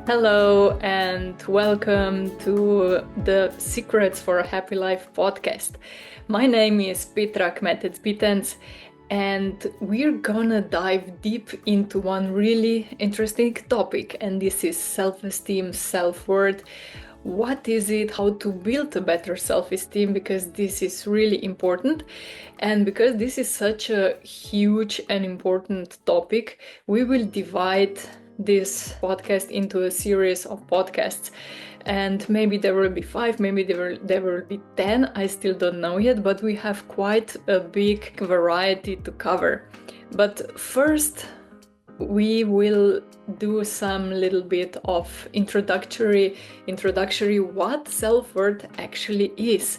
Hello and welcome to the Secrets for a Happy Life podcast. My name is Petra and we're gonna dive deep into one really interesting topic, and this is self-esteem, self-worth. What is it? How to build a better self-esteem? Because this is really important. And because this is such a huge and important topic, we will divide this podcast into a series of podcasts. And maybe there will be 5, maybe there will be 10, I still don't know yet, but we have quite a big variety to cover. But first, we will do some little bit of introductory what self-worth actually is.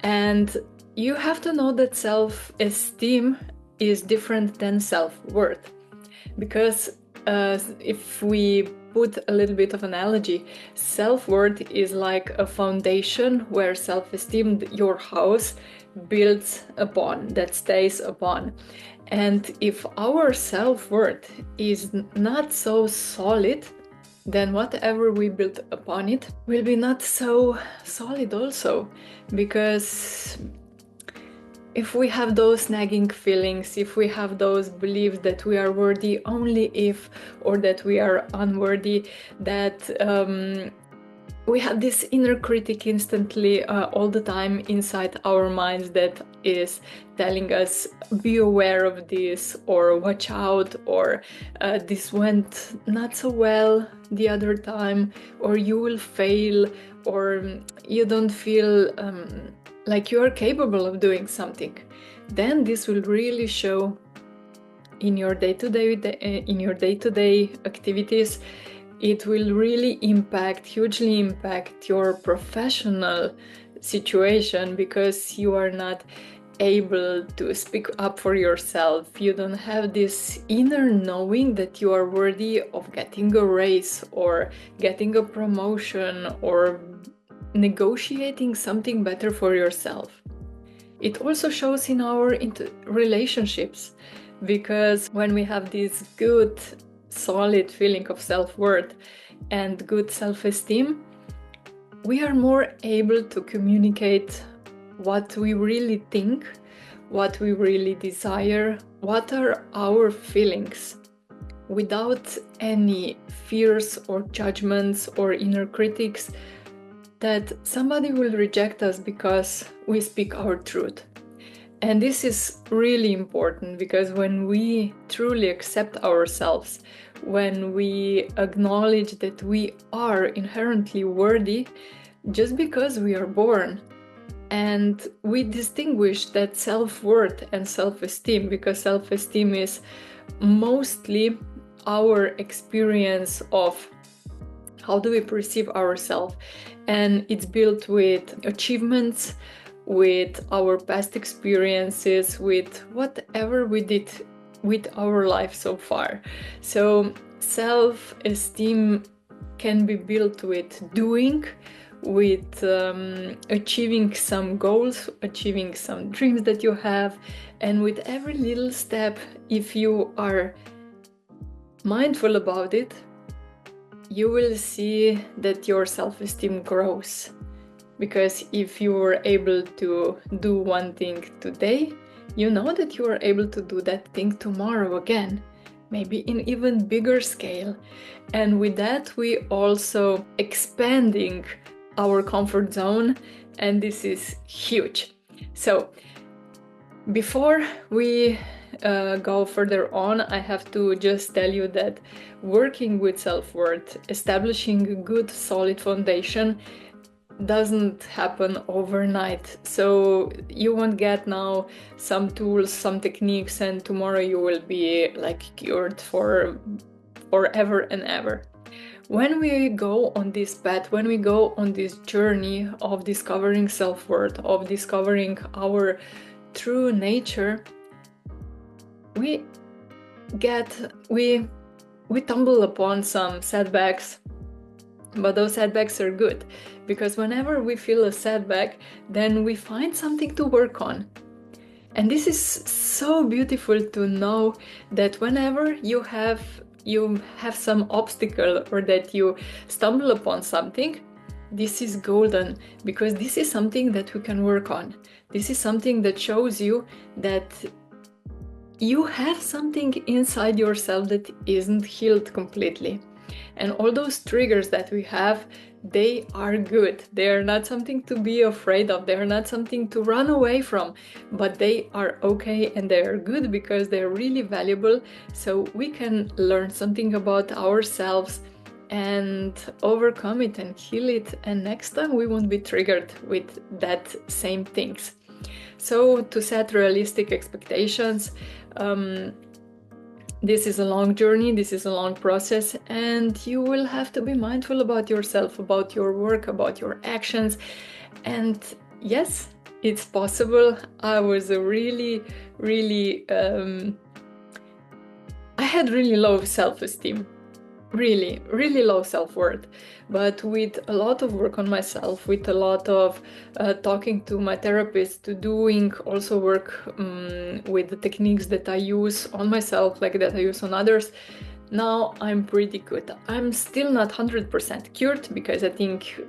And you have to know that self-esteem is different than self-worth, because if we put a little bit of analogy, self-worth is like a foundation where self-esteem, your house, builds upon, that stays upon. And if our self-worth is not so solid, then whatever we build upon it will be not so solid also. Because if we have those nagging feelings, if we have those beliefs that we are worthy only if, or that we are unworthy, that we have this inner critic instantly all the time inside our minds that is telling us, be aware of this, or watch out, or this went not so well the other time, or you will fail, or you don't feel like you are capable of doing something, then this will really show in your day-to-day activities. It will really hugely impact your professional situation, because you are not able to speak up for yourself. You don't have this inner knowing that you are worthy of getting a raise, or getting a promotion, or negotiating something better for yourself. It also shows in our relationships, because when we have this good, solid feeling of self-worth and good self-esteem, we are more able to communicate what we really think, what we really desire, what are our feelings, without any fears or judgments or inner critics that somebody will reject us because we speak our truth. And this is really important, because when we truly accept ourselves, when we acknowledge that we are inherently worthy just because we are born, and we distinguish that self-worth and self-esteem, because self-esteem is mostly our experience of how do we perceive ourselves, and it's built with achievements, with our past experiences, with whatever we did with our life so far. So self-esteem can be built with doing, with achieving some goals, achieving some dreams that you have, and with every little step, if you are mindful about it, you will see that your self-esteem grows. Because if you were able to do one thing today, you know that you are able to do that thing tomorrow again, maybe in even bigger scale. And with that, we also expanding our comfort zone, and this is huge. So before we go further on, I have to just tell you that working with self-worth, establishing a good solid foundation, doesn't happen overnight. So you won't get now some tools, some techniques, and tomorrow you will be like cured for forever and ever. When we go on this path, when we go on this journey of discovering self-worth, of discovering our true nature, we tumble upon some setbacks, but those setbacks are good, because whenever we feel a setback, then we find something to work on. And this is so beautiful to know that whenever you have you have some obstacle or that you stumble upon something, this is golden, because this is something that we can work on. This is something that shows you that you have something inside yourself that isn't healed completely. And all those triggers that we have, they are good. They are not something to be afraid of. They are not something to run away from, but they are okay and they are good because they're really valuable. So we can learn something about ourselves and overcome it and heal it. And next time we won't be triggered with that same things. So to set realistic expectations, this is a long journey, this is a long process, and you will have to be mindful about yourself, about your work, about your actions. And yes, it's possible. I was I had really low self-esteem. Really low self-worth, but with a lot of work on myself, with a lot of talking to my therapist, to doing also work with the techniques that I use on myself, like that I use on others, now I'm pretty good. I'm still not 100% cured, because I think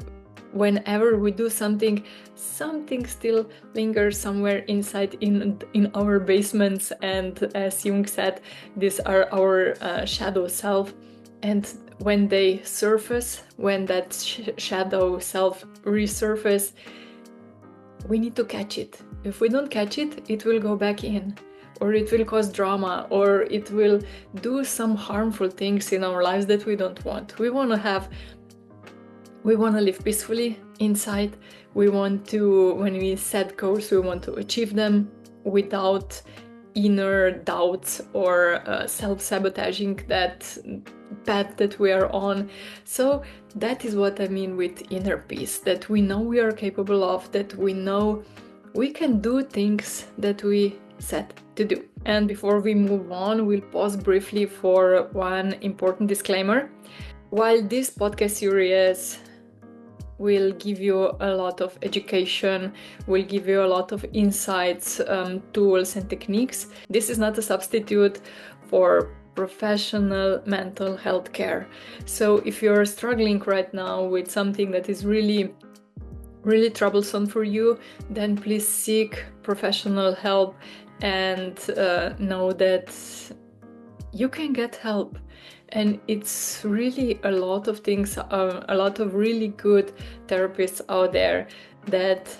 whenever we do something still lingers somewhere inside in our basements, and as Jung said, these are our shadow self. And when they surface, when that shadow self resurface, we need to catch it. If we don't catch it, it will go back in, or it will cause drama, or it will do some harmful things in our lives that we don't want. We want to live peacefully inside. We want to, when we set goals, we want to achieve them without inner doubts or self-sabotaging that path that we are on. So that is what I mean with inner peace, that we know we are capable of, that we know we can do things that we set to do. And before we move on, we'll pause briefly for one important disclaimer. While this podcast series will give you a lot of education, will give you a lot of insights, tools and techniques, this is not a substitute for professional mental health care. So if you're struggling right now with something that is really troublesome for you, then please seek professional help and know that you can get help. And it's really a lot of things, a lot of really good therapists out there that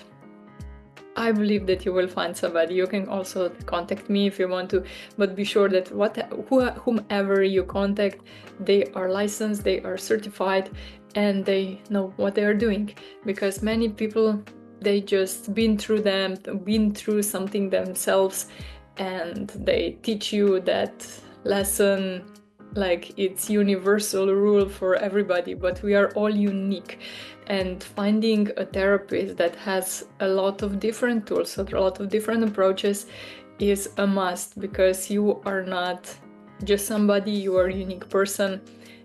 I believe that you will find somebody. You can also contact me if you want to, but be sure that whomever you contact, they are licensed, they are certified, and they know what they are doing. Because many people, they just been through something themselves, and they teach you that lesson like it's universal rule for everybody, but we are all unique. And finding a therapist that has a lot of different tools, a lot of different approaches is a must, because you are not just somebody, you are a unique person.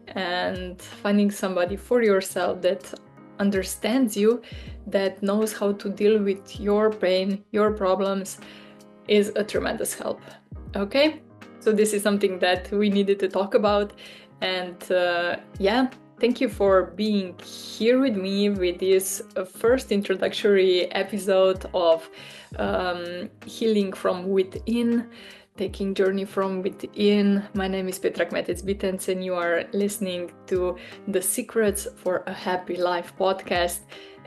And finding somebody for yourself that understands you, that knows how to deal with your pain, your problems, is a tremendous help. Okay? So this is something that we needed to talk about. And thank you for being here with me with this first introductory episode of Healing from Within, taking journey from within. My name is Petra, and you are listening to the Secrets for a Happy Life podcast.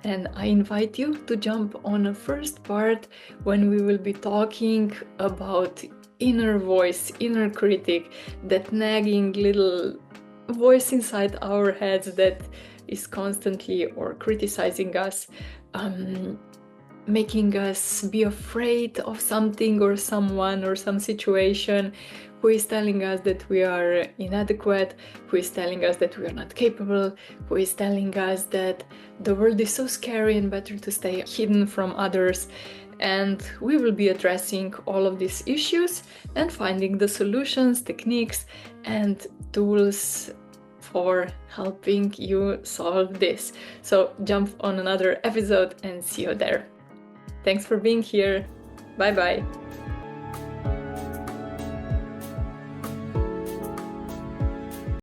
And I invite you to jump on a first part when we will be talking about inner voice, inner critic, that nagging little voice inside our heads that is constantly or criticizing us, making us be afraid of something or someone or some situation, who is telling us that we are inadequate, who is telling us that we are not capable, who is telling us that the world is so scary and better to stay hidden from others. And we will be addressing all of these issues and finding the solutions, techniques, and tools for helping you solve this. So jump on another episode and see you there. Thanks for being here. Bye bye.